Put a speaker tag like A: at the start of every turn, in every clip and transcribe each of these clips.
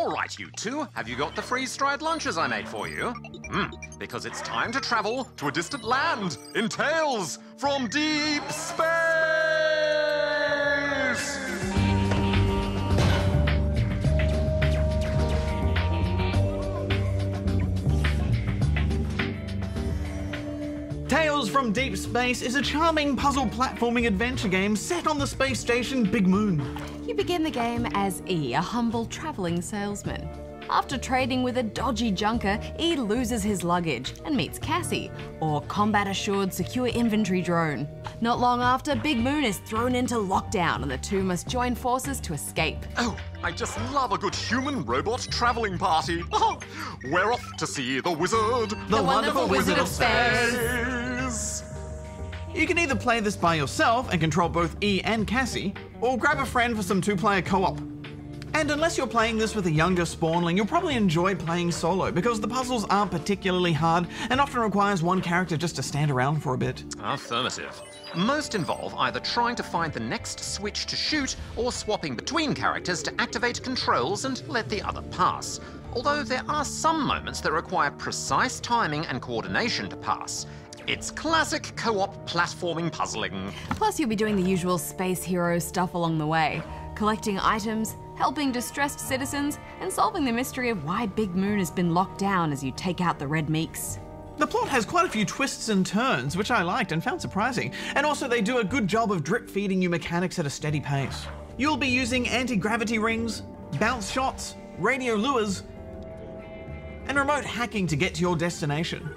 A: All right, you two, have you got the freeze-dried lunches I made for you? Because it's time to travel to a distant land in Tales from Deep Space!
B: Tales from Deep Space is a charming puzzle platforming adventure game set on the space station Big Moon.
C: You begin the game as E, a humble travelling salesman. After trading with a dodgy junker, E loses his luggage and meets Cassie, or combat-assured secure inventory drone. Not long after, Big Moon is thrown into lockdown and the two must join forces to escape.
A: Oh, I just love a good human-robot travelling party. We're off to see the wizard.
C: The wonderful Wizard of Space.
B: You can either play this by yourself and control both E and Cassie, or grab a friend for some two-player co-op. And unless you're playing this with a younger spawnling, you'll probably enjoy playing solo because the puzzles aren't particularly hard and often requires one character just to stand around for a bit.
A: Affirmative. Most involve either trying to find the next switch to shoot or swapping between characters to activate controls and let the other pass. Although there are some moments that require precise timing and coordination to pass. It's classic co-op platforming puzzling.
C: Plus you'll be doing the usual space hero stuff along the way, collecting items, helping distressed citizens, and solving the mystery of why Big Moon has been locked down as you take out the red meeks.
B: The plot has quite a few twists and turns, which I liked and found surprising, and also they do a good job of drip-feeding you mechanics at a steady pace. You'll be using anti-gravity rings, bounce shots, radio lures, and remote hacking to get to your destination.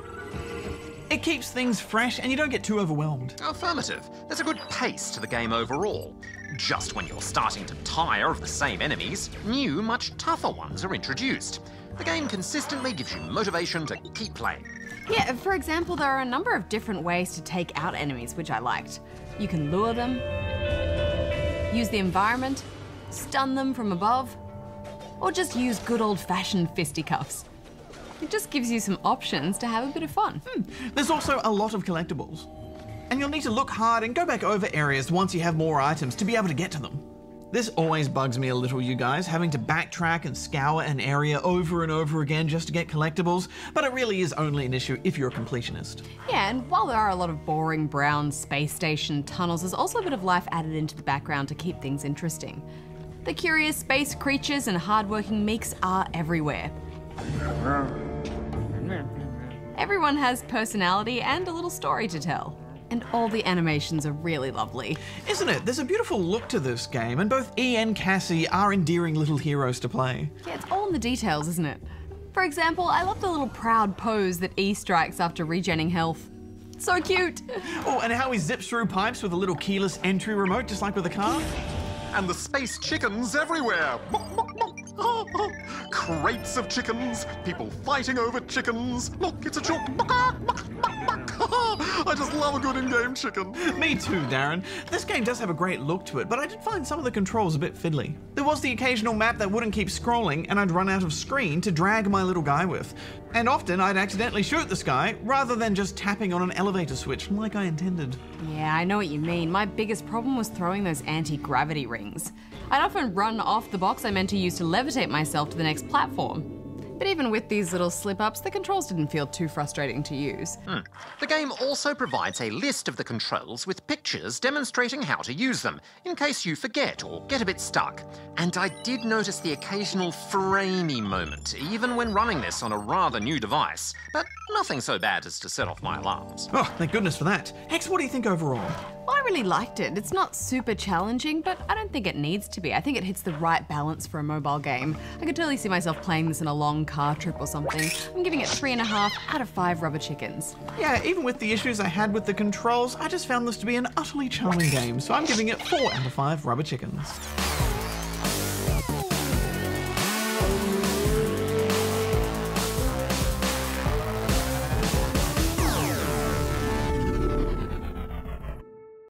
B: It keeps things fresh and you don't get too overwhelmed.
A: Affirmative. There's a good pace to the game overall. Just when you're starting to tire of the same enemies, new, much tougher ones are introduced. The game consistently gives you motivation to keep playing.
C: Yeah, for example, there are a number of different ways to take out enemies, which I liked. You can lure them, use the environment, stun them from above, or just use good old-fashioned fisticuffs. It just gives you some options to have a bit of fun.
B: There's also a lot of collectibles. And you'll need to look hard and go back over areas once you have more items to be able to get to them. This always bugs me a little, you guys, having to backtrack and scour an area over and over again just to get collectibles, but it really is only an issue if you're a completionist.
C: Yeah, and while there are a lot of boring brown space station tunnels, there's also a bit of life added into the background to keep things interesting. The curious space creatures and hardworking meeks are everywhere. Everyone has personality and a little story to tell. And all the animations are really lovely.
B: Isn't it? There's a beautiful look to this game, and both E and Cassie are endearing little heroes to play.
C: Yeah, it's all in the details, isn't it? For example, I love the little proud pose that E strikes after regenning health. So cute!
B: Oh, and how he zips through pipes with a little keyless entry remote, just like with a car.
A: And the space chickens everywhere. Crates of chickens, people fighting over chickens. Look, it's a chook. I just love a good in-game chicken.
B: Me too, Darren. This game does have a great look to it, but I did find some of the controls a bit fiddly. There was the occasional map that wouldn't keep scrolling and I'd run out of screen to drag my little guy with. And often I'd accidentally shoot this guy rather than just tapping on an elevator switch like I intended.
C: Yeah, I know what you mean. My biggest problem was throwing those anti-gravity rings. I'd often run off the box I meant to use to levitate myself to the next platform. But even with these little slip-ups, the controls didn't feel too frustrating to use.
A: The game also provides a list of the controls with pictures demonstrating how to use them, in case you forget or get a bit stuck. And I did notice the occasional framey moment, even when running this on a rather new device, but nothing so bad as to set off my alarms.
B: Oh, thank goodness for that. Hex, what do you think overall?
C: Well, I really liked it. It's not super challenging, but I don't think it needs to be. I think it hits the right balance for a mobile game. I could totally see myself playing this in a long car trip or something. I'm giving it 3.5 out of 5 rubber chickens.
B: Yeah, even with the issues I had with the controls, I just found this to be an utterly charming game, so I'm giving it 4 out of 5 rubber chickens.